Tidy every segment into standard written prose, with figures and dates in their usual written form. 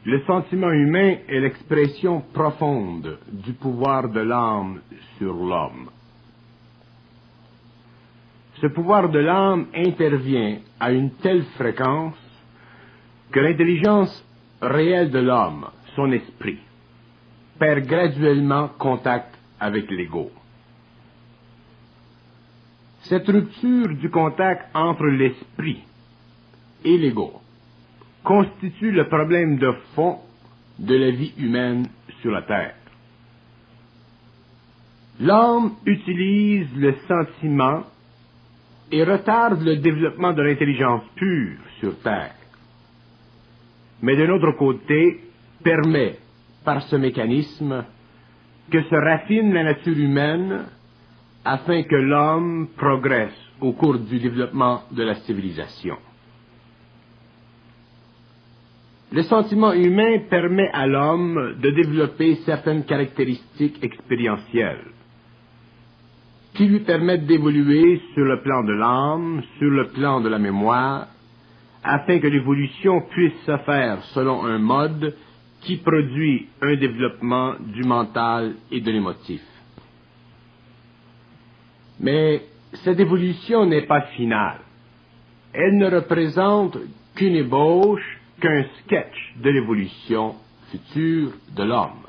Le sentiment humain est l'expression profonde du pouvoir de l'âme sur l'homme. Ce pouvoir de l'âme intervient à une telle fréquence que l'intelligence réelle de l'homme, son esprit, perd graduellement contact avec l'ego. Cette rupture du contact entre l'esprit et l'ego constitue le problème de fond de la vie humaine sur la Terre. L'homme utilise le sentiment et retarde le développement de l'intelligence pure sur Terre, mais d'un autre côté permet, par ce mécanisme, que se raffine la nature humaine afin que l'homme progresse au cours du développement de la civilisation. Le sentiment humain permet à l'homme de développer certaines caractéristiques expérientielles qui lui permettent d'évoluer sur le plan de l'âme, sur le plan de la mémoire, afin que l'évolution puisse se faire selon un mode qui produit un développement du mental et de l'émotif. Mais cette évolution n'est pas finale. Elle ne représente qu'une ébauche, qu'un sketch de l'évolution future de l'homme.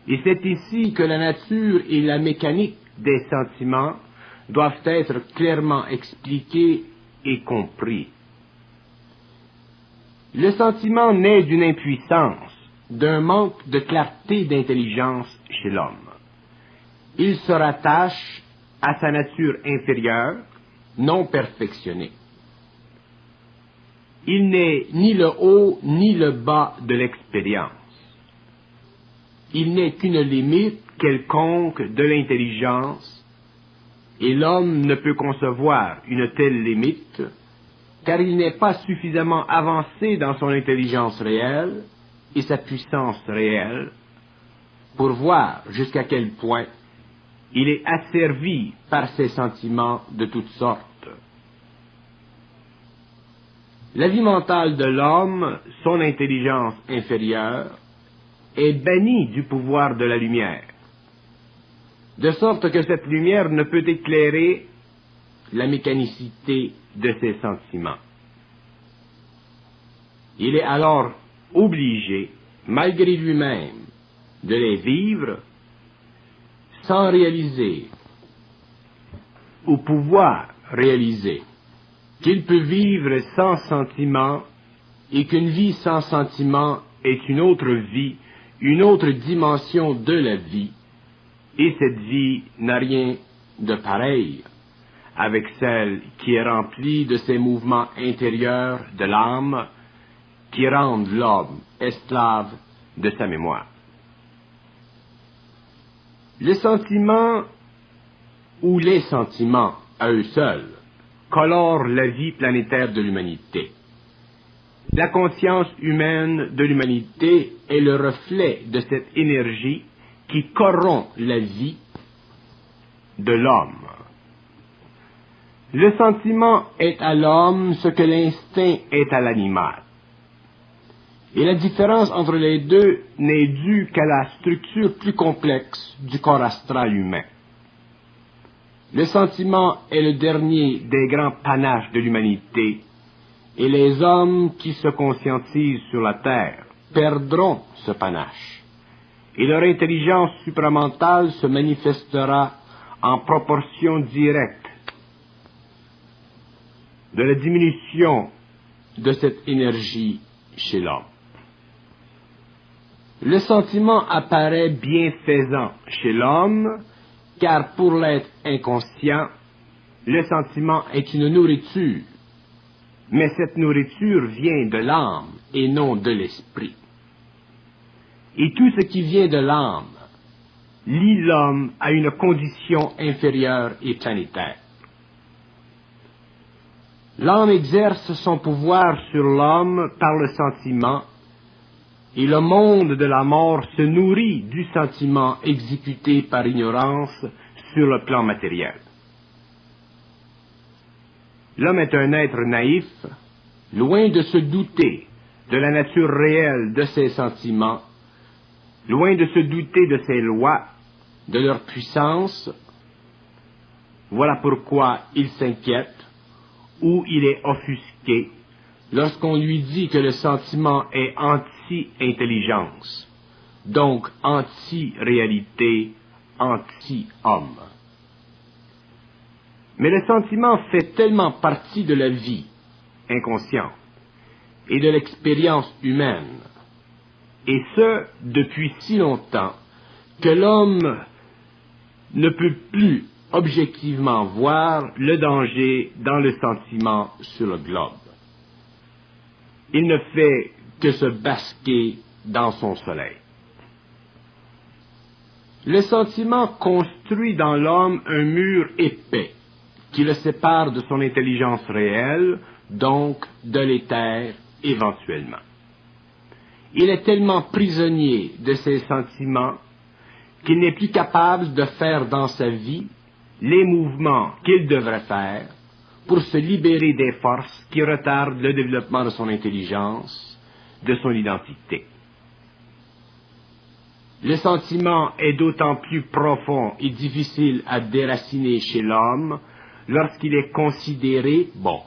Et c'est ici que la nature et la mécanique des sentiments doivent être clairement expliqués et compris. Le sentiment naît d'une impuissance, d'un manque de clarté d'intelligence chez l'homme. Il se rattache à sa nature inférieure, non perfectionnée. Il n'est ni le haut ni le bas de l'expérience. Il n'est qu'une limite quelconque de l'intelligence, et l'homme ne peut concevoir une telle limite, car il n'est pas suffisamment avancé dans son intelligence réelle et sa puissance réelle pour voir jusqu'à quel point il est asservi par ses sentiments de toutes sortes. La vie mentale de l'homme, son intelligence inférieure, est bannie du pouvoir de la lumière, de sorte que cette lumière ne peut éclairer la mécanicité de ses sentiments. Il est alors obligé, malgré lui-même, de les vivre sans réaliser, ou pouvoir réaliser, qu'il peut vivre sans sentiment et qu'une vie sans sentiment est une autre vie, une autre dimension de la vie, et cette vie n'a rien de pareil avec celle qui est remplie de ces mouvements intérieurs de l'âme qui rendent l'homme esclave de sa mémoire. Le sentiment ou les sentiments à eux seuls colorent la vie planétaire de l'humanité. La conscience humaine de l'humanité est le reflet de cette énergie qui corrompt la vie de l'homme. Le sentiment est à l'homme ce que l'instinct est à l'animal. Et la différence entre les deux n'est due qu'à la structure plus complexe du corps astral humain. Le sentiment est le dernier des grands panaches de l'humanité, et les hommes qui se conscientisent sur la terre perdront ce panache, et leur intelligence supramentale se manifestera en proportion directe de la diminution de cette énergie chez l'homme. Le sentiment apparaît bienfaisant chez l'homme, car pour l'être inconscient, le sentiment est une nourriture, mais cette nourriture vient de l'âme et non de l'esprit. Et tout ce qui vient de l'âme lie l'homme à une condition inférieure et planétaire. L'âme exerce son pouvoir sur l'homme par le sentiment, et le monde de la mort se nourrit du sentiment exécuté par ignorance sur le plan matériel. L'homme est un être naïf, loin de se douter de la nature réelle de ses sentiments, loin de se douter de ses lois, de leur puissance. Voilà pourquoi il s'inquiète, ou il est offusqué, lorsqu'on lui dit que le sentiment est anti-intelligence, donc anti-réalité, anti-homme. Mais le sentiment fait tellement partie de la vie inconsciente et de l'expérience humaine, et ce, depuis si longtemps, que l'homme ne peut plus objectivement voir le danger dans le sentiment sur le globe. Il ne fait que se basquer dans son soleil. Le sentiment construit dans l'homme un mur épais qui le sépare de son intelligence réelle, donc de l'éther éventuellement. Il est tellement prisonnier de ses sentiments qu'il n'est plus capable de faire dans sa vie les mouvements qu'il devrait faire pour se libérer des forces qui retardent le développement de son intelligence, de son identité. Le sentiment est d'autant plus profond et difficile à déraciner chez l'homme lorsqu'il est considéré bon.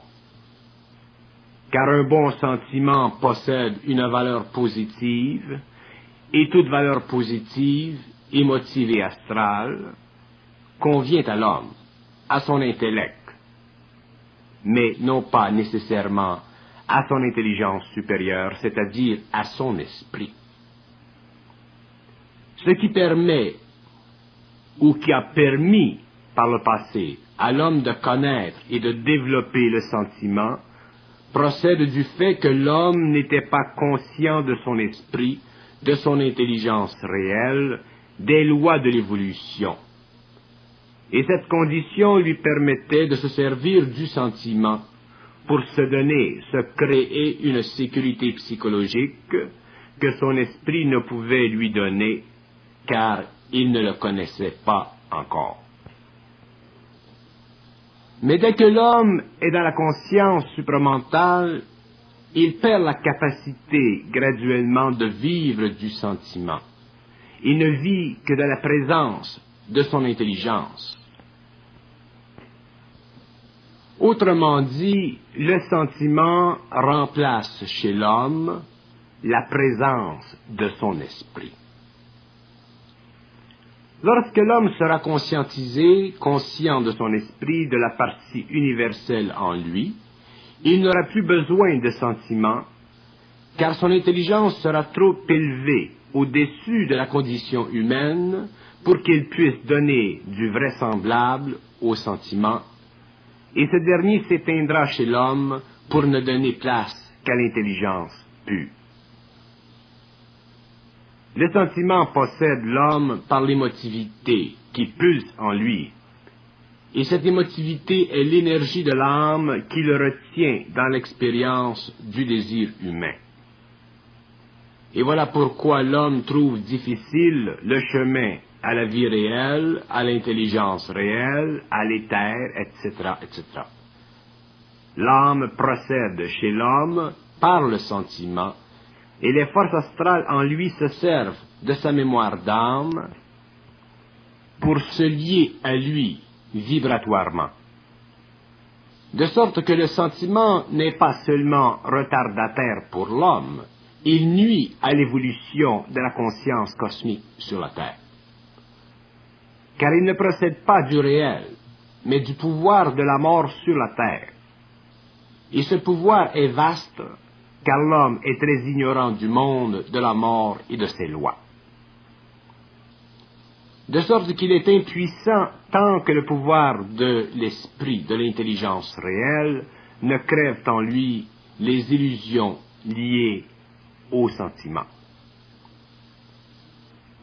Car un bon sentiment possède une valeur positive, et toute valeur positive, émotive et astrale, convient à l'homme, à son intellect, mais non pas nécessairement à son intelligence supérieure, c'est-à-dire à son esprit. Ce qui permet, ou qui a permis par le passé, à l'homme de connaître et de développer le sentiment, procède du fait que l'homme n'était pas conscient de son esprit, de son intelligence réelle, des lois de l'évolution. Et cette condition lui permettait de se servir du sentiment pour se donner, se créer une sécurité psychologique que son esprit ne pouvait lui donner, car il ne le connaissait pas encore. Mais dès que l'homme est dans la conscience supramentale, il perd la capacité graduellement de vivre du sentiment. Il ne vit que de la présence de son intelligence. Autrement dit, le sentiment remplace chez l'homme la présence de son esprit. Lorsque l'homme sera conscientisé, conscient de son esprit, de la partie universelle en lui, il n'aura plus besoin de sentiments, car son intelligence sera trop élevée au-dessus de la condition humaine pour qu'il puisse donner du vraisemblable au sentiment, et ce dernier s'éteindra chez l'homme pour ne donner place qu'à l'intelligence pure. Le sentiment possède l'homme par l'émotivité qui pulse en lui, et cette émotivité est l'énergie de l'âme qui le retient dans l'expérience du désir humain. Et voilà pourquoi l'homme trouve difficile le chemin à la vie réelle, à l'intelligence réelle, à l'éther, etc., etc. L'âme procède chez l'homme par le sentiment, et les forces astrales en lui se servent de sa mémoire d'âme pour se lier à lui vibratoirement. De sorte que le sentiment n'est pas seulement retardataire pour l'homme, il nuit à l'évolution de la conscience cosmique sur la Terre. Car il ne procède pas du réel, mais du pouvoir de la mort sur la Terre. Et ce pouvoir est vaste, car l'homme est très ignorant du monde, de la mort et de ses lois. De sorte qu'il est impuissant tant que le pouvoir de l'esprit, de l'intelligence réelle, ne crève en lui les illusions liées au sentiment.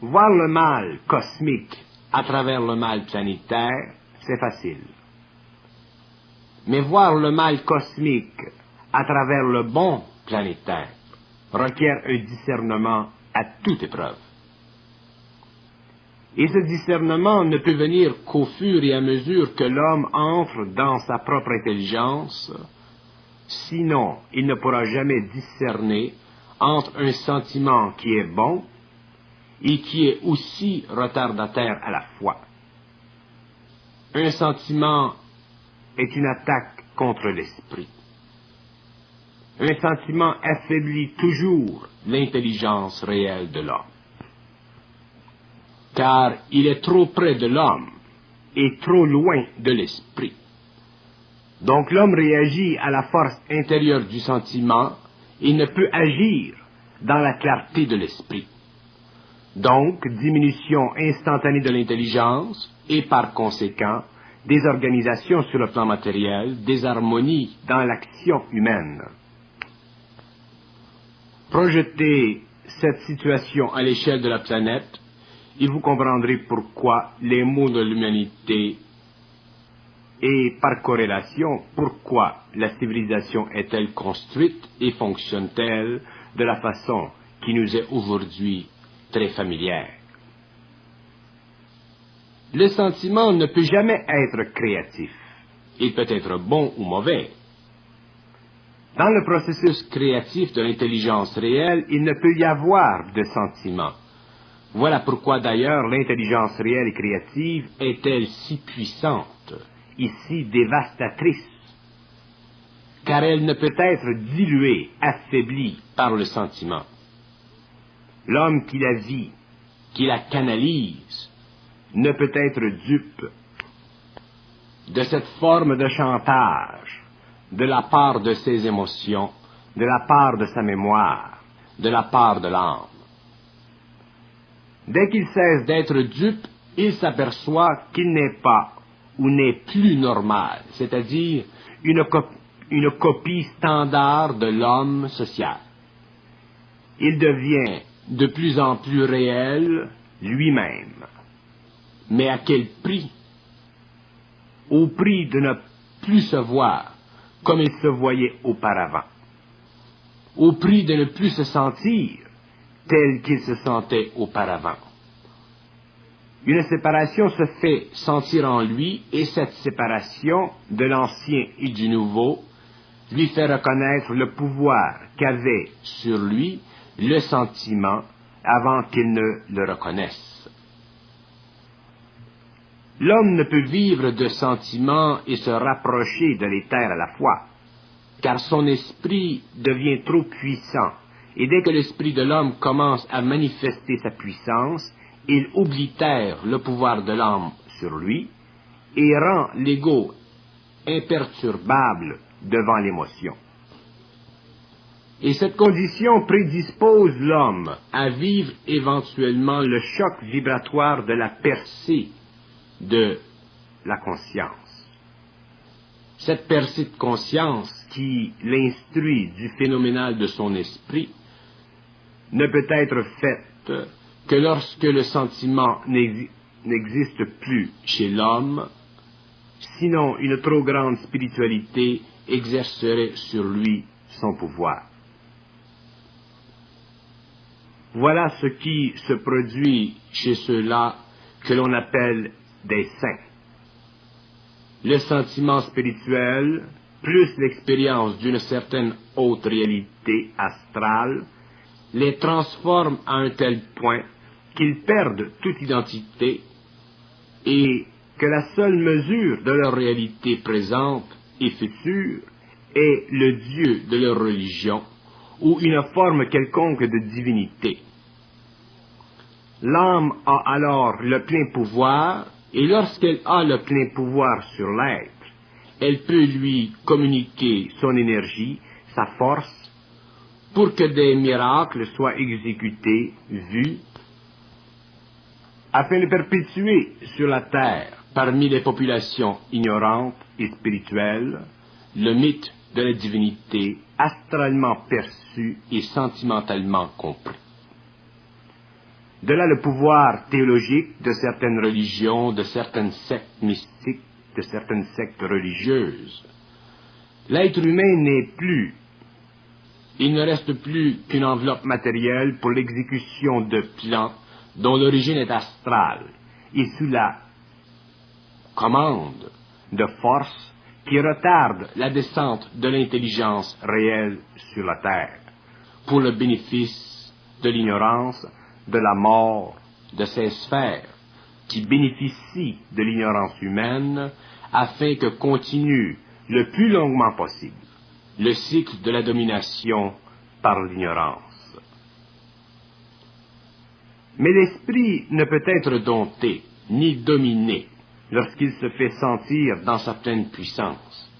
Voir le mal cosmique à travers le mal planétaire, c'est facile. Mais voir le mal cosmique à travers le bon planétaire requiert un discernement à toute épreuve. Et ce discernement ne peut venir qu'au fur et à mesure que l'homme entre dans sa propre intelligence, sinon il ne pourra jamais discerner entre un sentiment qui est bon et qui est aussi retardataire à la fois. Un sentiment est une attaque contre l'esprit. Un sentiment affaiblit toujours l'intelligence réelle de l'homme, car il est trop près de l'homme et trop loin de l'esprit. Donc l'homme réagit à la force intérieure du sentiment et ne peut agir dans la clarté de l'esprit. Donc, diminution instantanée de l'intelligence et par conséquent, désorganisation sur le plan matériel, désharmonie dans l'action humaine. Projetez cette situation à l'échelle de la planète et vous comprendrez pourquoi les maux de l'humanité et par corrélation, pourquoi la civilisation est-elle construite et fonctionne-t-elle de la façon qui nous est aujourd'hui très familière. Le sentiment ne peut jamais être créatif. Il peut être bon ou mauvais. Dans le processus créatif de l'intelligence réelle, il ne peut y avoir de sentiment. Voilà pourquoi d'ailleurs l'intelligence réelle et créative est-elle si puissante et si dévastatrice, car elle ne peut être diluée, affaiblie par le sentiment. L'homme qui la vit, qui la canalise, ne peut être dupe de cette forme de chantage de la part de ses émotions, de la part de sa mémoire, de la part de l'âme. Dès qu'il cesse d'être dupe, il s'aperçoit qu'il n'est pas ou n'est plus normal, c'est-à-dire une copie standard de l'homme social. Il devient de plus en plus réel lui-même. Mais à quel prix? Au prix de ne plus se voir comme il se voyait auparavant. Au prix de ne plus se sentir tel qu'il se sentait auparavant. Une séparation se fait sentir en lui et cette séparation de l'ancien et du nouveau lui fait reconnaître le pouvoir qu'avait sur lui le sentiment avant qu'il ne le reconnaisse. L'homme ne peut vivre de sentiments et se rapprocher de l'éther à la fois, car son esprit devient trop puissant, et dès que l'esprit de l'homme commence à manifester sa puissance, il oblitère le pouvoir de l'âme sur lui et rend l'ego imperturbable devant l'émotion. Et cette condition prédispose l'homme à vivre éventuellement le choc vibratoire de la percée de la conscience. Cette percée de conscience qui l'instruit du phénoménal de son esprit ne peut être faite que lorsque le sentiment n'existe plus chez l'homme, sinon une trop grande spiritualité exercerait sur lui son pouvoir. Voilà ce qui se produit chez ceux-là que l'on appelle des saints. Le sentiment spirituel, plus l'expérience d'une certaine haute réalité astrale, les transforme à un tel point qu'ils perdent toute identité et que la seule mesure de leur réalité présente et future est le Dieu de leur religion ou une forme quelconque de divinité. L'âme a alors le plein pouvoir, et lorsqu'elle a le plein pouvoir sur l'être, elle peut lui communiquer son énergie, sa force, pour que des miracles soient exécutés, vus, afin de perpétuer sur la terre, parmi les populations ignorantes et spirituelles, le mythe de la divinité astralement perçu et sentimentalement compris. De là le pouvoir théologique de certaines religions, de certaines sectes mystiques, de certaines sectes religieuses. L'être humain n'est plus, il ne reste plus qu'une enveloppe matérielle pour l'exécution de plans dont l'origine est astrale et sous la commande de forces qui retardent la descente de l'intelligence réelle sur la terre. pour le bénéfice de l'ignorance, de la mort de ces sphères qui bénéficient de l'ignorance humaine afin que continue le plus longuement possible le cycle de la domination par l'ignorance. Mais l'esprit ne peut être dompté ni dominé lorsqu'il se fait sentir dans sa pleine puissance.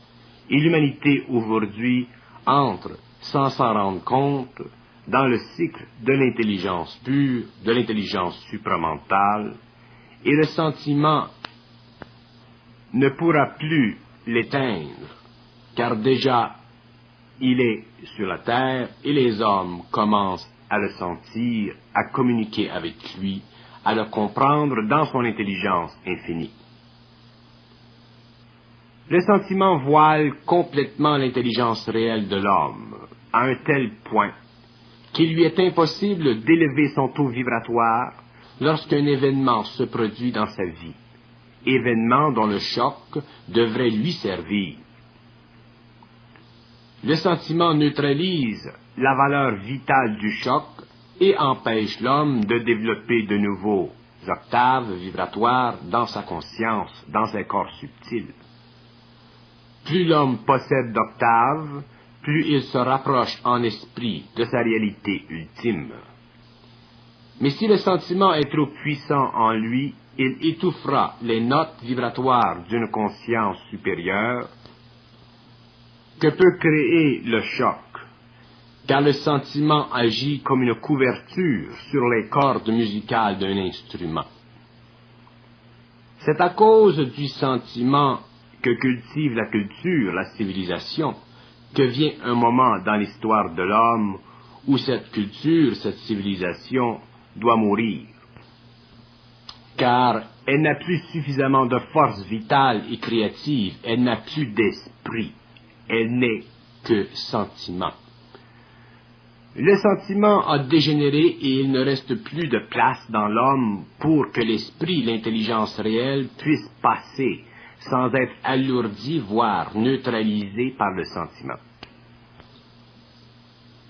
Et l'humanité aujourd'hui entre, sans s'en rendre compte, dans le cycle de l'intelligence pure, de l'intelligence supramentale, et le sentiment ne pourra plus l'éteindre, car déjà il est sur la terre et les hommes commencent à le sentir, à communiquer avec lui, à le comprendre dans son intelligence infinie. Le sentiment voile complètement l'intelligence réelle de l'homme, à un tel point qu'il lui est impossible d'élever son taux vibratoire lorsqu'un événement se produit dans sa vie, événement dont le choc devrait lui servir. Le sentiment neutralise la valeur vitale du choc et empêche l'homme de développer de nouveaux octaves vibratoires dans sa conscience, dans ses corps subtils. Plus l'homme possède d'octaves, plus il se rapproche en esprit de sa réalité ultime. Mais si le sentiment est trop puissant en lui, il étouffera les notes vibratoires d'une conscience supérieure que peut créer le choc, car le sentiment agit comme une couverture sur les cordes musicales d'un instrument. C'est à cause du sentiment que cultive la culture, la civilisation, que vient un moment dans l'histoire de l'homme où cette culture, cette civilisation doit mourir, car elle n'a plus suffisamment de force vitale et créative, elle n'a plus d'esprit, elle n'est que sentiment. Le sentiment a dégénéré et il ne reste plus de place dans l'homme pour que l'esprit, l'intelligence réelle, puisse passer sans être alourdi, voire neutralisé par le sentiment.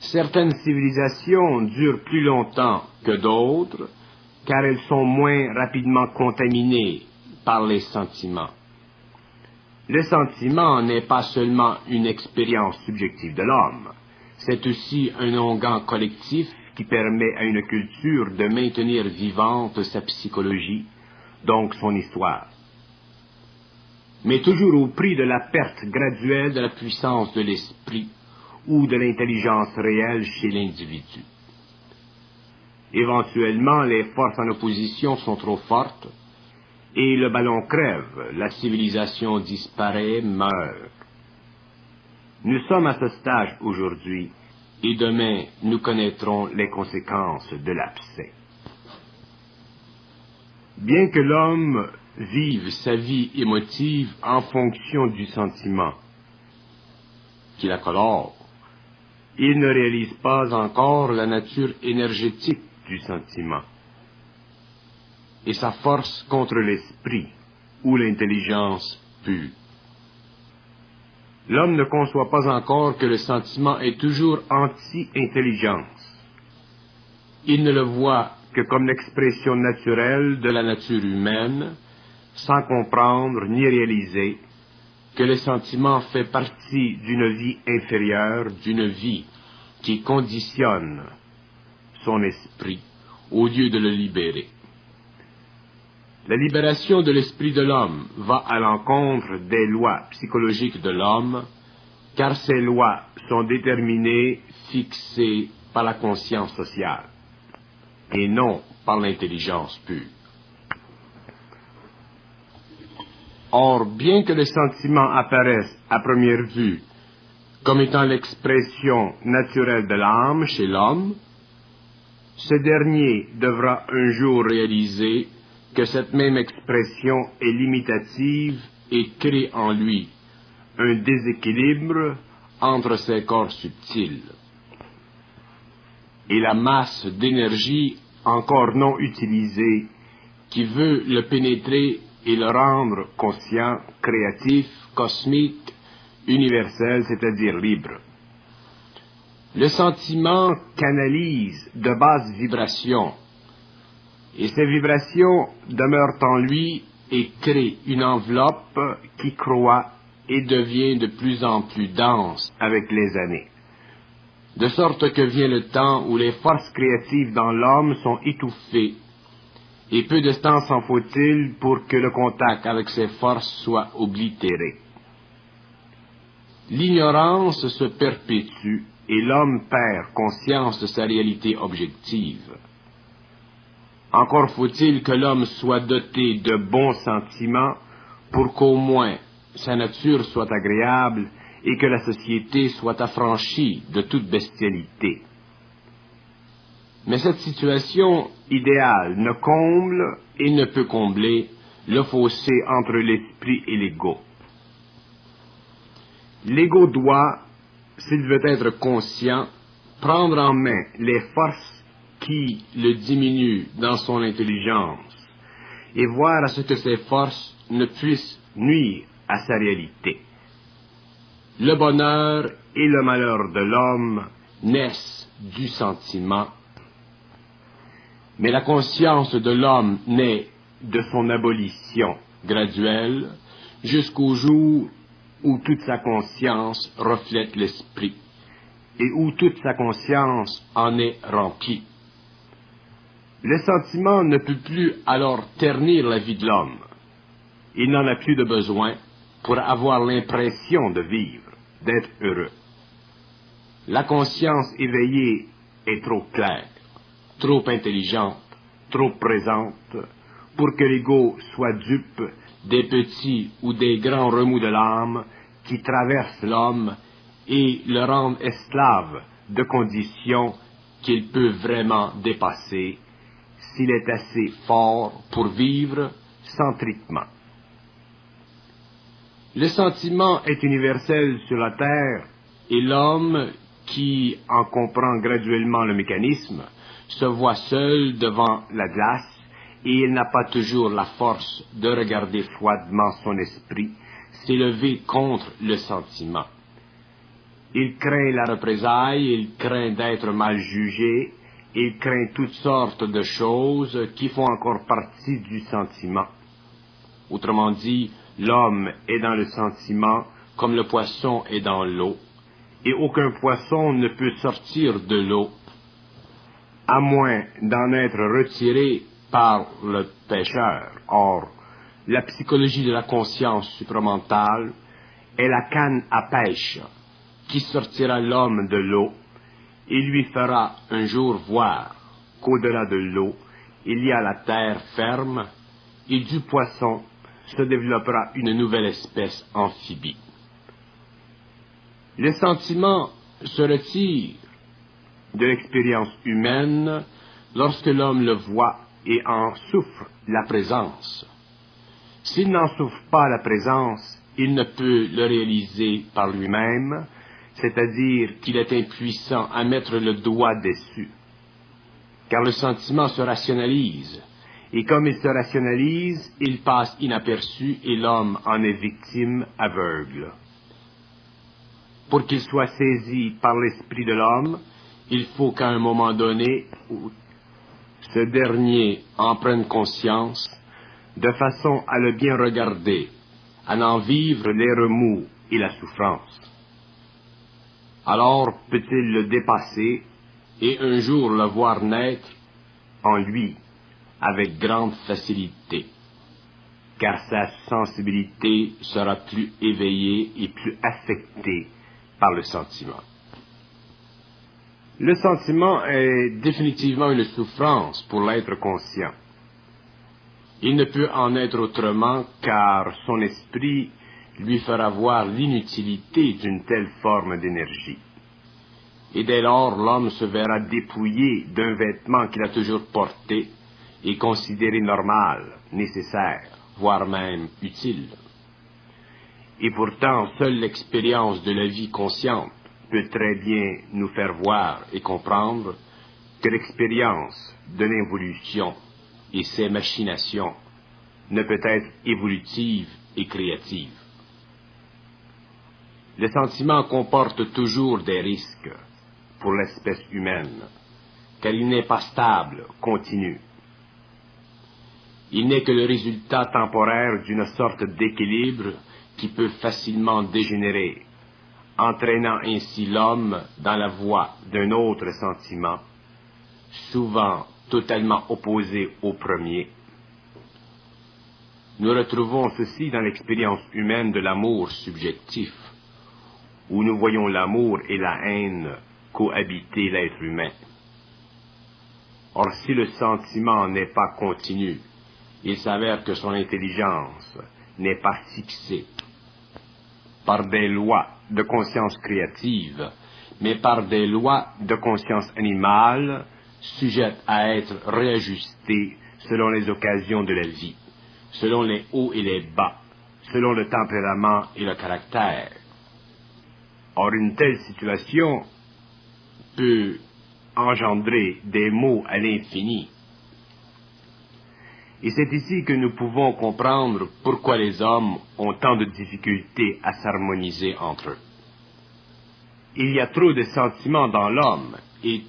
Certaines civilisations durent plus longtemps que d'autres, car elles sont moins rapidement contaminées par les sentiments. Le sentiment n'est pas seulement une expérience subjective de l'homme, c'est aussi un onguent collectif qui permet à une culture de maintenir vivante sa psychologie, donc son histoire. Mais toujours au prix de la perte graduelle de la puissance de l'esprit ou de l'intelligence réelle chez l'individu. Éventuellement, les forces en opposition sont trop fortes, et le ballon crève, la civilisation disparaît, meurt. Nous sommes à ce stage aujourd'hui, et demain nous connaîtrons les conséquences de l'abcès. Bien que l'homme vive sa vie émotive en fonction du sentiment qui la colore, il ne réalise pas encore la nature énergétique du sentiment et sa force contre l'esprit ou l'intelligence pure. L'homme ne conçoit pas encore que le sentiment est toujours anti-intelligence. Il ne le voit que comme l'expression naturelle de la nature humaine, sans comprendre ni réaliser que le sentiment fait partie d'une vie inférieure, d'une vie qui conditionne son esprit au lieu de le libérer. La libération de l'esprit de l'homme va à l'encontre des lois psychologiques de l'homme, car ces lois sont déterminées, fixées par la conscience sociale, et non par l'intelligence pure. Or, bien que les sentiments apparaissent à première vue comme étant l'expression naturelle de l'âme chez l'homme, ce dernier devra un jour réaliser que cette même expression est limitative et crée en lui un déséquilibre entre ses corps subtils et la masse d'énergie encore non utilisée qui veut le pénétrer et le rendre conscient, créatif, cosmique, universel, c'est-à-dire libre. Le sentiment canalise de basses vibrations, et ces vibrations demeurent en lui et créent une enveloppe qui croît et devient de plus en plus dense avec les années. De sorte que vient le temps où les forces créatives dans l'homme sont étouffées, et peu de temps s'en faut-il pour que le contact avec ces forces soit oblitéré. L'ignorance se perpétue et l'homme perd conscience de sa réalité objective. Encore faut-il que l'homme soit doté de bons sentiments pour qu'au moins sa nature soit agréable et que la société soit affranchie de toute bestialité. Mais cette situation idéale ne comble et ne peut combler le fossé entre l'esprit et l'ego. L'ego doit, s'il veut être conscient, prendre en main les forces qui le diminuent dans son intelligence et voir à ce que ces forces ne puissent nuire à sa réalité. Le bonheur et le malheur de l'homme naissent du sentiment, mais la conscience de l'homme naît de son abolition graduelle jusqu'au jour où toute sa conscience reflète l'esprit et où toute sa conscience en est remplie. Le sentiment ne peut plus alors ternir la vie de l'homme. Il n'en a plus de besoin pour avoir l'impression de vivre, d'être heureux. La conscience éveillée est trop claire, trop intelligente, trop présente pour que l'ego soit dupe des petits ou des grands remous de l'âme qui traversent l'homme et le rendent esclave de conditions qu'il peut vraiment dépasser s'il est assez fort pour vivre sans traitement. Le sentiment est universel sur la terre et l'homme, qui en comprend graduellement le mécanisme, se voit seul devant la glace et il n'a pas toujours la force de regarder froidement son esprit s'élever contre le sentiment. Il craint la représaille, il craint d'être mal jugé, il craint toutes sortes de choses qui font encore partie du sentiment. Autrement dit, l'homme est dans le sentiment comme le poisson est dans l'eau, et aucun poisson ne peut sortir de l'eau, à moins d'en être retiré par le pêcheur. Or, la psychologie de la conscience supramentale est la canne à pêche qui sortira l'homme de l'eau et lui fera un jour voir qu'au-delà de l'eau, il y a la terre ferme et du poisson se développera une nouvelle espèce amphibie. Le sentiment se retire de l'expérience humaine lorsque l'homme le voit et en souffre la présence. S'il n'en souffre pas la présence, il ne peut le réaliser par lui-même, c'est-à-dire qu'il est impuissant à mettre le doigt dessus. Car le sentiment se rationalise, et comme il se rationalise, il passe inaperçu et l'homme en est victime aveugle. Pour qu'il soit saisi par l'esprit de l'homme, il faut qu'à un moment donné, ce dernier en prenne conscience, de façon à le bien regarder, à en vivre les remous et la souffrance. Alors peut-il le dépasser et un jour le voir naître en lui avec grande facilité, car sa sensibilité sera plus éveillée et plus affectée par le sentiment. Le sentiment est définitivement une souffrance pour l'être conscient. Il ne peut en être autrement car son esprit lui fera voir l'inutilité d'une telle forme d'énergie. Et dès lors, l'homme se verra dépouillé d'un vêtement qu'il a toujours porté et considéré normal, nécessaire, voire même utile. Et pourtant, seule l'expérience de la vie consciente peut très bien nous faire voir et comprendre que l'expérience de l'involution et ses machinations ne peut être évolutive et créative. Le sentiment comporte toujours des risques, pour l'espèce humaine, car il n'est pas stable, continu. Il n'est que le résultat temporaire d'une sorte d'équilibre qui peut facilement dégénérer, entraînant ainsi l'homme dans la voie d'un autre sentiment, souvent totalement opposé au premier. Nous retrouvons ceci dans l'expérience humaine de l'amour subjectif, où nous voyons l'amour et la haine cohabiter l'être humain. Or, si le sentiment n'est pas continu, il s'avère que son intelligence n'est pas fixée par des lois de conscience créative, mais par des lois de conscience animale sujettes à être réajustées selon les occasions de la vie, selon les hauts et les bas, selon le tempérament et le caractère. Or, une telle situation peut engendrer des maux à l'infini. Et c'est ici que nous pouvons comprendre pourquoi les hommes ont tant de difficultés à s'harmoniser entre eux. Il y a trop de sentiments dans l'homme et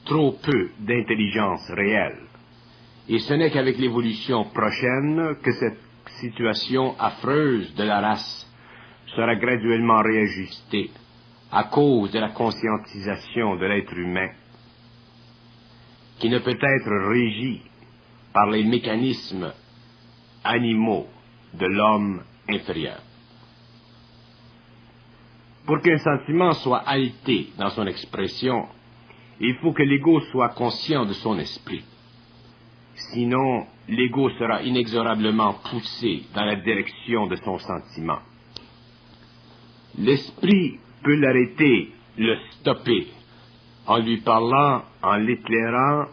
trop peu d'intelligence réelle. Et ce n'est qu'avec l'évolution prochaine que cette situation affreuse de la race sera graduellement réajustée à cause de la conscientisation de l'être humain, qui ne peut être régi par les mécanismes animaux de l'homme inférieur. Pour qu'un sentiment soit halté dans son expression, il faut que l'ego soit conscient de son esprit. Sinon, l'ego sera inexorablement poussé dans la direction de son sentiment. L'esprit peut l'arrêter, le stopper, en lui parlant, en l'éclairant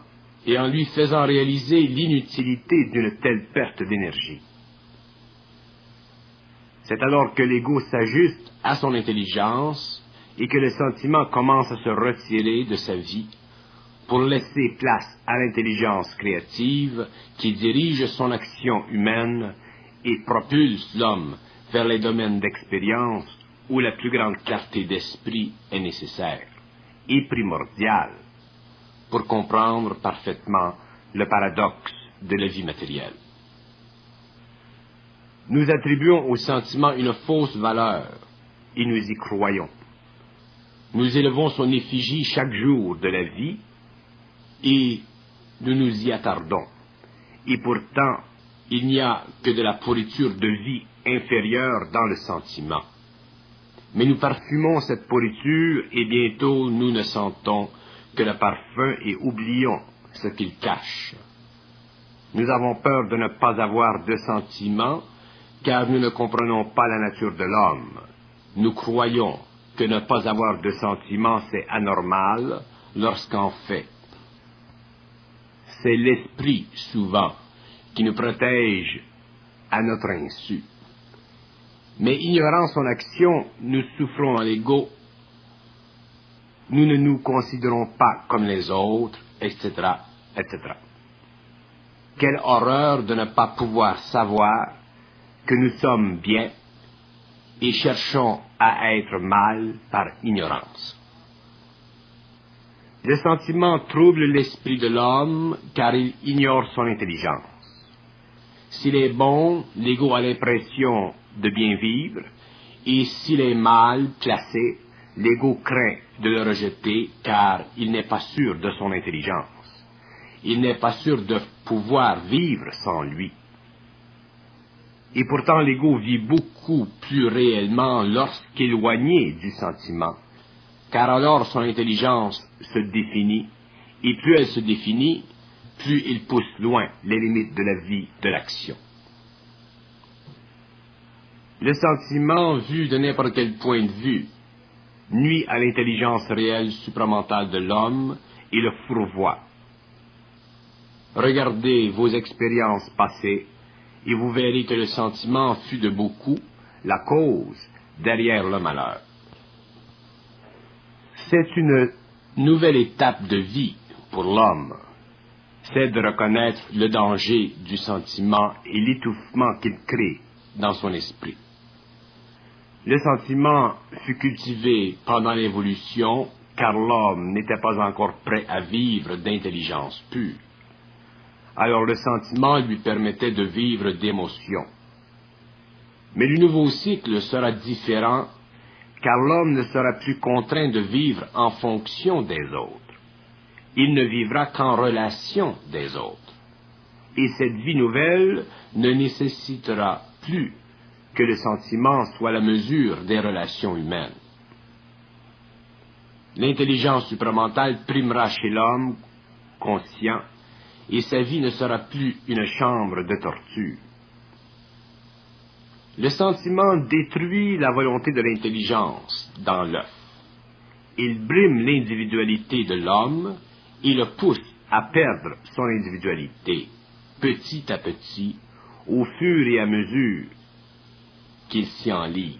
et en lui faisant réaliser l'inutilité d'une telle perte d'énergie. C'est alors que l'ego s'ajuste à son intelligence et que le sentiment commence à se retirer de sa vie pour laisser place à l'intelligence créative qui dirige son action humaine et propulse l'homme vers les domaines d'expérience où la plus grande clarté d'esprit est nécessaire et primordiale pour comprendre parfaitement le paradoxe de la vie matérielle. Nous attribuons au sentiment une fausse valeur et nous y croyons. Nous élevons son effigie chaque jour de la vie et nous nous y attardons. Et pourtant, il n'y a que de la pourriture de vie inférieure dans le sentiment. Mais nous parfumons cette pourriture et bientôt nous ne sentons que le parfum et oublions ce qu'il cache. Nous avons peur de ne pas avoir de sentiments car nous ne comprenons pas la nature de l'homme. Nous croyons que ne pas avoir de sentiments c'est anormal lorsqu'en fait c'est l'esprit souvent qui nous protège à notre insu. Mais ignorant son action, nous souffrons dans l'ego, nous ne nous considérons pas comme les autres, etc., etc. Quelle horreur de ne pas pouvoir savoir que nous sommes bien et cherchons à être mal par ignorance. Le sentiment trouble l'esprit de l'homme car il ignore son intelligence. S'il est bon, l'ego a l'impression de bien vivre, et s'il est mal placé, l'ego craint de le rejeter car il n'est pas sûr de son intelligence. Il n'est pas sûr de pouvoir vivre sans lui. Et pourtant l'ego vit beaucoup plus réellement lorsqu'éloigné du sentiment, car alors son intelligence se définit, et plus elle se définit, plus il pousse loin les limites de la vie, de l'action. Le sentiment, vu de n'importe quel point de vue, nuit à l'intelligence réelle supramentale de l'homme et le fourvoie. Regardez vos expériences passées et vous verrez que le sentiment fut de beaucoup la cause derrière le malheur. C'est une nouvelle étape de vie pour l'homme, c'est de reconnaître le danger du sentiment et l'étouffement qu'il crée dans son esprit. Le sentiment fut cultivé pendant l'évolution car l'homme n'était pas encore prêt à vivre d'intelligence pure. Alors le sentiment lui permettait de vivre d'émotions. Mais le nouveau cycle sera différent, car l'homme ne sera plus contraint de vivre en fonction des autres. Il ne vivra qu'en relation des autres. Et cette vie nouvelle ne nécessitera plus que le sentiment soit la mesure des relations humaines. L'intelligence supramentale primera chez l'homme conscient, et sa vie ne sera plus une chambre de torture. Le sentiment détruit la volonté de l'intelligence dans l'œuf. Il brime l'individualité de l'homme et le pousse à perdre son individualité, petit à petit, au fur et à mesure qu'il s'y enlise.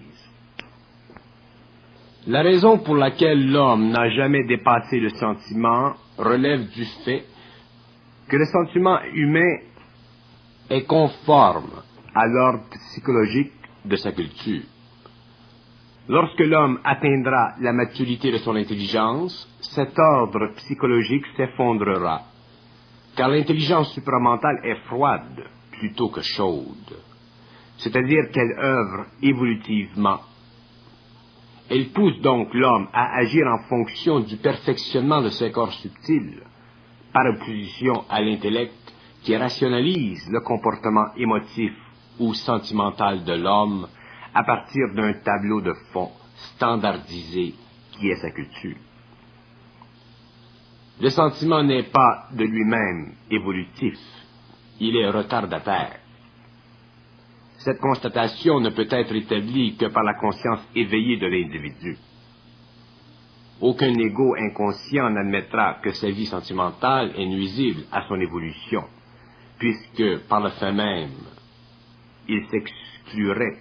La raison pour laquelle l'homme n'a jamais dépassé le sentiment relève du fait que le sentiment humain est conforme à l'ordre psychologique de sa culture. Lorsque l'homme atteindra la maturité de son intelligence, cet ordre psychologique s'effondrera, car l'intelligence supramentale est froide plutôt que chaude, c'est-à-dire qu'elle œuvre évolutivement. Elle pousse donc l'homme à agir en fonction du perfectionnement de ses corps subtils, par opposition à l'intellect qui rationalise le comportement émotif ou sentimental de l'homme à partir d'un tableau de fond standardisé qui est sa culture. Le sentiment n'est pas de lui-même évolutif, il est retardataire. Cette constatation ne peut être établie que par la conscience éveillée de l'individu. Aucun ego inconscient n'admettra que sa vie sentimentale est nuisible à son évolution, puisque, par le fait même, il s'exclurait.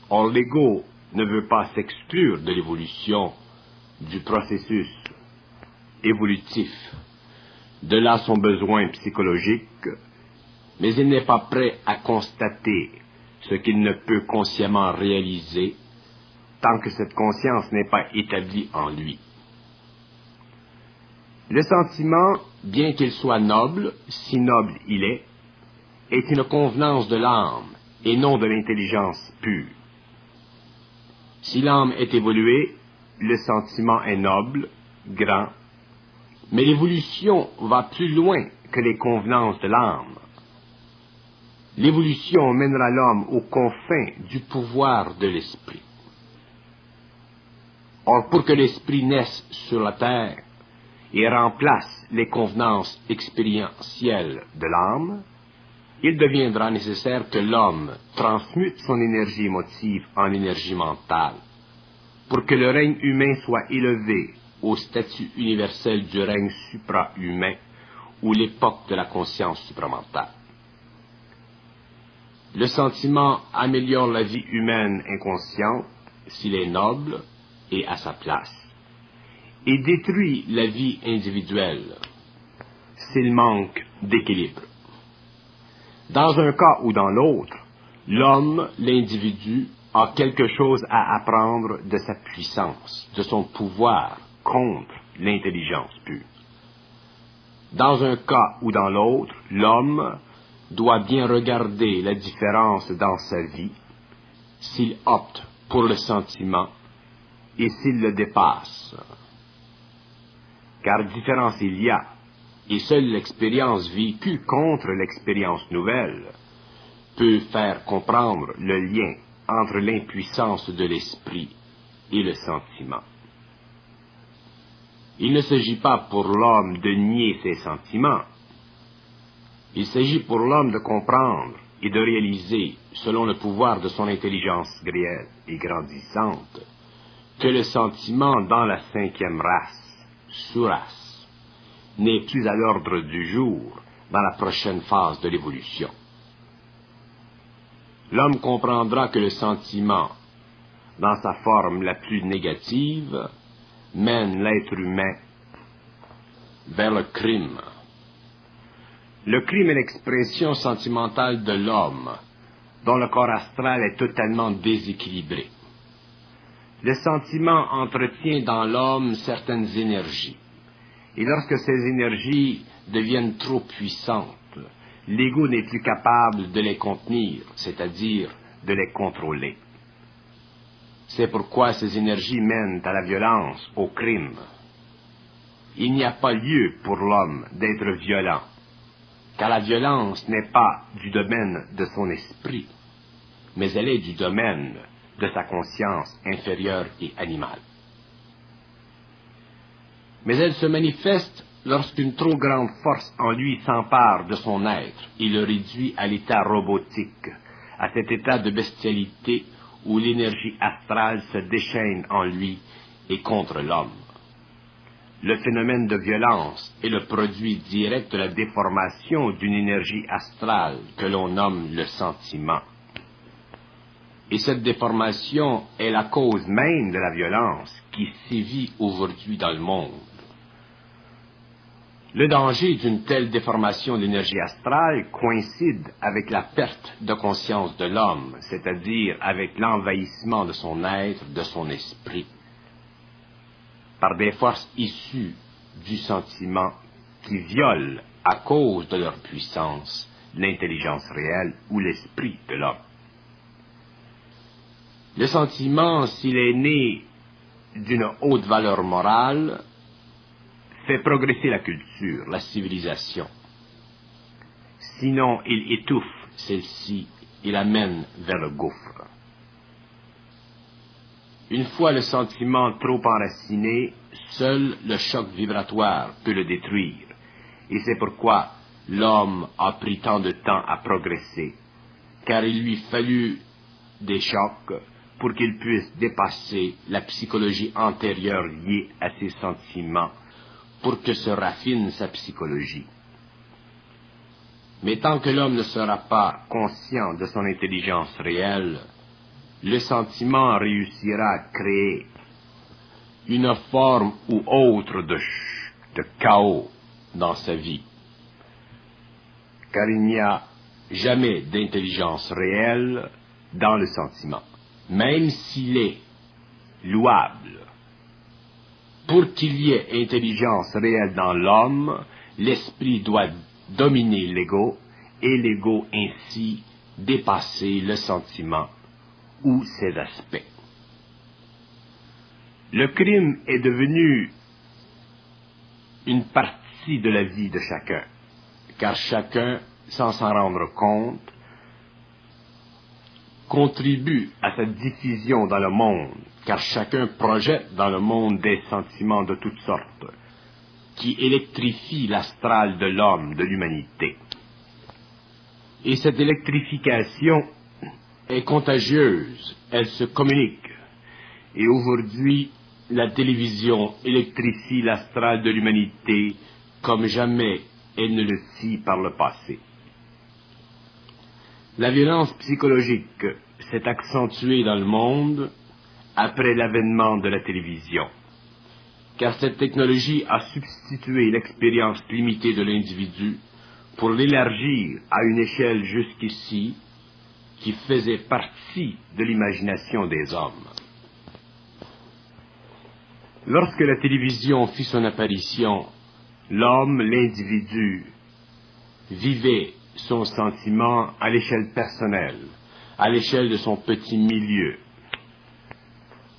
Or, l'ego ne veut pas s'exclure de l'évolution, du processus évolutif. De là son besoin psychologique, mais il n'est pas prêt à constater ce qu'il ne peut consciemment réaliser tant que cette conscience n'est pas établie en lui. Le sentiment, bien qu'il soit noble, si noble il est une convenance de l'âme et non de l'intelligence pure. Si l'âme est évoluée, le sentiment est noble, grand, mais l'évolution va plus loin que les convenances de l'âme. L'évolution mènera l'homme aux confins du pouvoir de l'esprit. Or, pour que l'esprit naisse sur la terre et remplace les convenances expérientielles de l'âme, il deviendra nécessaire que l'homme transmute son énergie émotive en énergie mentale, pour que le règne humain soit élevé au statut universel du règne supra-humain ou l'époque de la conscience supramentale. Le sentiment améliore la vie humaine inconsciente s'il est noble et à sa place, et détruit la vie individuelle s'il manque d'équilibre. Dans un cas ou dans l'autre, l'homme, l'individu, a quelque chose à apprendre de sa puissance, de son pouvoir contre l'intelligence pure. Dans un cas ou dans l'autre, l'homme doit bien regarder la différence dans sa vie s'il opte pour le sentiment et s'il le dépasse. Car différence il y a, et seule l'expérience vécue contre l'expérience nouvelle peut faire comprendre le lien entre l'impuissance de l'esprit et le sentiment. Il ne s'agit pas pour l'homme de nier ses sentiments. Il s'agit pour l'homme de comprendre et de réaliser, selon le pouvoir de son intelligence réelle et grandissante, que le sentiment dans la cinquième race, sous-race, n'est plus à l'ordre du jour dans la prochaine phase de l'évolution. L'homme comprendra que le sentiment, dans sa forme la plus négative, mène l'être humain vers le crime. Le crime est l'expression sentimentale de l'homme, dont le corps astral est totalement déséquilibré. Le sentiment entretient dans l'homme certaines énergies. Et lorsque ces énergies deviennent trop puissantes, l'ego n'est plus capable de les contenir, c'est-à-dire de les contrôler. C'est pourquoi ces énergies mènent à la violence, au crime. Il n'y a pas lieu pour l'homme d'être violent, car la violence n'est pas du domaine de son esprit, mais elle est du domaine de sa conscience inférieure et animale. Mais elle se manifeste lorsqu'une trop grande force en lui s'empare de son être et le réduit à l'état robotique, à cet état de bestialité où l'énergie astrale se déchaîne en lui et contre l'homme. Le phénomène de violence est le produit direct de la déformation d'une énergie astrale que l'on nomme le sentiment. Et cette déformation est la cause même de la violence qui sévit aujourd'hui dans le monde. Le danger d'une telle déformation de l'énergie astrale coïncide avec la perte de conscience de l'homme, c'est-à-dire avec l'envahissement de son être, de son esprit, par des forces issues du sentiment qui violent, à cause de leur puissance, l'intelligence réelle ou l'esprit de l'homme. Le sentiment, s'il est né d'une haute valeur morale, fait progresser la culture, la civilisation. Sinon, il étouffe celle-ci et l'amène vers le gouffre. Une fois le sentiment trop enraciné, seul le choc vibratoire peut le détruire. Et c'est pourquoi l'homme a pris tant de temps à progresser, car il lui fallut des chocs pour qu'il puisse dépasser la psychologie antérieure liée à ses sentiments, pour que se raffine sa psychologie. Mais tant que l'homme ne sera pas conscient de son intelligence réelle, le sentiment réussira à créer une forme ou autre de chaos dans sa vie. Car il n'y a jamais d'intelligence réelle dans le sentiment, même s'il est louable. Pour qu'il y ait intelligence réelle dans l'homme, l'esprit doit dominer l'ego, et l'ego ainsi dépasser le sentiment ou ses aspects. Le crime est devenu une partie de la vie de chacun, car chacun, sans s'en rendre compte, contribue à sa diffusion dans le monde, car chacun projette dans le monde des sentiments de toutes sortes, qui électrifient l'astral de l'homme, de l'humanité. Et cette électrification est contagieuse, elle se communique. Et aujourd'hui, la télévision électrifie l'astral de l'humanité comme jamais elle ne le fit par le passé. La violence psychologique s'est accentuée dans le monde après l'avènement de la télévision, car cette technologie a substitué l'expérience limitée de l'individu pour l'élargir à une échelle jusqu'ici qui faisait partie de l'imagination des hommes. Lorsque la télévision fit son apparition, l'homme, l'individu, vivait son sentiment à l'échelle personnelle, à l'échelle de son petit milieu.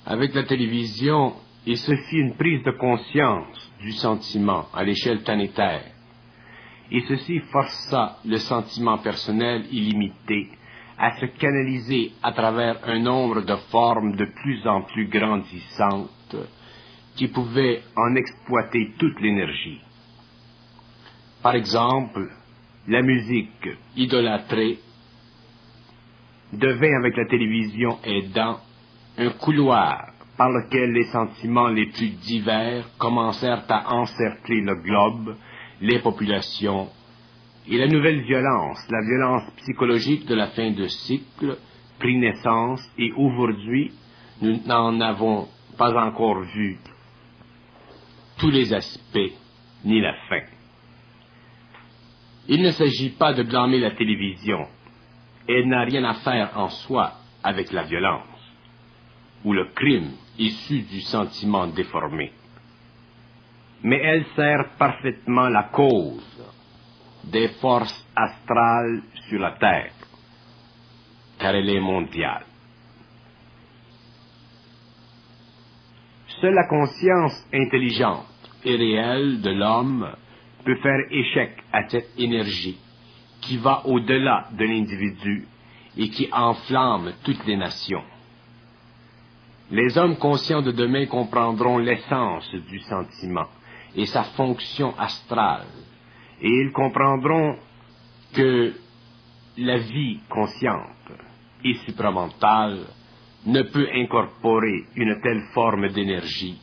Avec la télévision, il se fit une prise de conscience du sentiment à l'échelle planétaire, et ceci força le sentiment personnel illimité à se canaliser à travers un nombre de formes de plus en plus grandissantes qui pouvaient en exploiter toute l'énergie. Par exemple, la musique idolâtrée devint avec la télévision aidant un couloir par lequel les sentiments les plus divers commencèrent à encercler le globe, les populations, et la nouvelle violence, la violence psychologique de la fin de cycle, prit naissance, et aujourd'hui, nous n'en avons pas encore vu tous les aspects, ni la fin. Il ne s'agit pas de blâmer la télévision. Elle n'a rien à faire en soi avec la violence ou le crime issue du sentiment déformé. Mais elle sert parfaitement la cause des forces astrales sur la Terre, car elle est mondiale. Seule la conscience intelligente et réelle de l'homme peut faire échec à cette énergie qui va au-delà de l'individu et qui enflamme toutes les nations. Les hommes conscients de demain comprendront l'essence du sentiment et sa fonction astrale, et ils comprendront que la vie consciente et supramentale ne peut incorporer une telle forme d'énergie,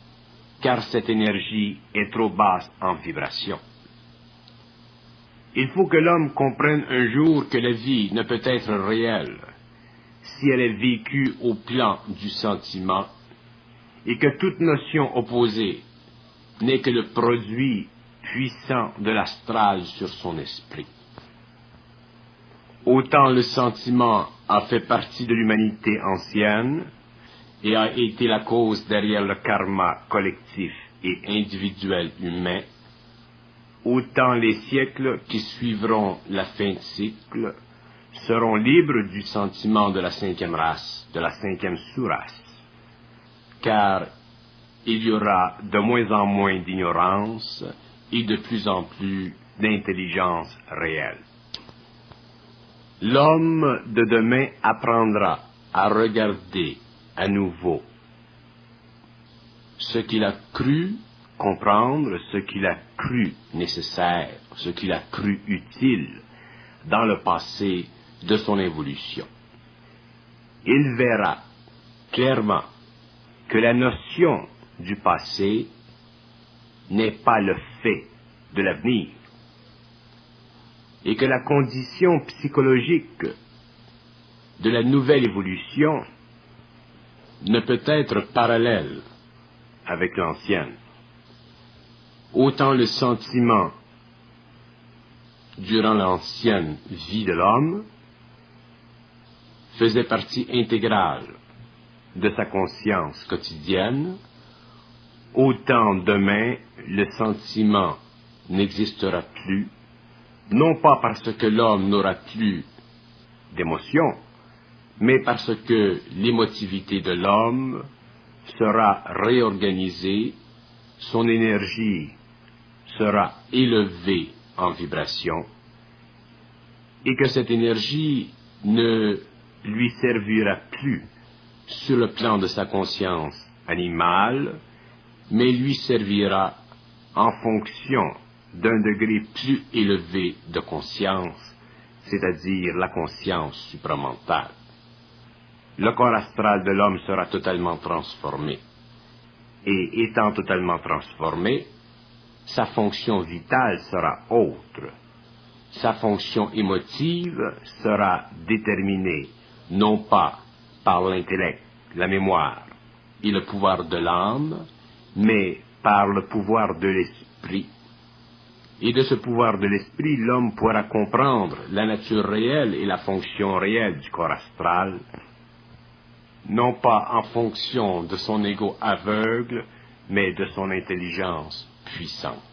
car cette énergie est trop basse en vibration. Il faut que l'homme comprenne un jour que la vie ne peut être réelle si elle est vécue au plan du sentiment, et que toute notion opposée n'est que le produit puissant de l'astral sur son esprit. Autant le sentiment a fait partie de l'humanité ancienne et a été la cause derrière le karma collectif et individuel humain, autant les siècles qui suivront la fin de cycle seront libres du sentiment de la cinquième race, de la cinquième sous-race, car il y aura de moins en moins d'ignorance et de plus en plus d'intelligence réelle. L'homme de demain apprendra à regarder à nouveau ce qu'il a cru comprendre, ce qu'il a cru nécessaire, ce qu'il a cru utile dans le passé de son évolution. Il verra clairement que la notion du passé n'est pas le fait de l'avenir, et que la condition psychologique de la nouvelle évolution ne peut être parallèle avec l'ancienne. Autant le sentiment durant l'ancienne vie de l'homme faisait partie intégrale de sa conscience quotidienne, autant demain le sentiment n'existera plus, non pas parce que l'homme n'aura plus d'émotion, mais parce que l'émotivité de l'homme sera réorganisée, son énergie sera élevée en vibration, et que cette énergie ne lui servira plus sur le plan de sa conscience animale, mais lui servira en fonction d'un degré plus élevé de conscience, c'est-à-dire la conscience supramentale. Le corps astral de l'homme sera totalement transformé. Et étant totalement transformé, sa fonction vitale sera autre. Sa fonction émotive sera déterminée non pas par l'intellect, la mémoire et le pouvoir de l'âme, mais par le pouvoir de l'esprit. Et de ce pouvoir de l'esprit, l'homme pourra comprendre la nature réelle et la fonction réelle du corps astral, non pas en fonction de son ego aveugle, mais de son intelligence puissante.